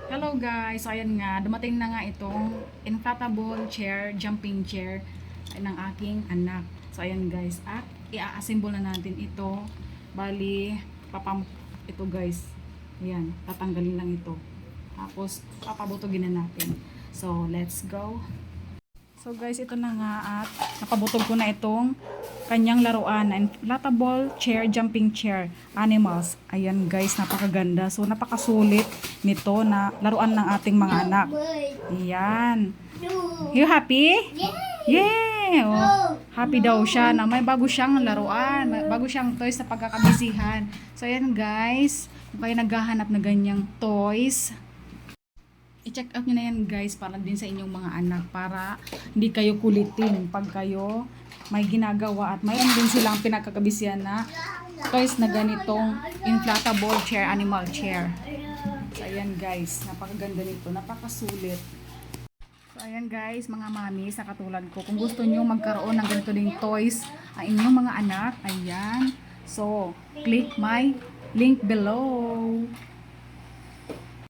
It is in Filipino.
Hello guys, so ayan nga, dumating na nga itong inflatable chair, jumping chair ng aking anak. So ayan guys, at i-assemble na natin ito. Bali, ito guys. Ayan, tatanggalin lang ito. Tapos, papabutugin na natin. So, let's go. So guys, ito na nga at napabutog ko na itong kanyang laruan na inflatable chair, jumping chair, animals. Ayan guys, napakaganda. So napakasulit nito na laruan ng ating mga anak. Ayan. You happy? Yeah! Oh, happy daw siya na may bago siyang laruan, may bago siyang toys na pagkakabisihan. So ayan guys, kung kayo naghahanap na ganyang toys, i-check out nyo na yan guys para din sa inyong mga anak para hindi kayo kulitin pag kayo may ginagawa at mayroon din silang pinagkakabisihan na toys na ganitong inflatable chair, animal chair. So ayan guys, napakaganda nito, napakasulit. So ayan guys, mga mamis na katulad ko, kung gusto nyo magkaroon ng ganito ding toys ang inyong mga anak, ayan. So, click my link below.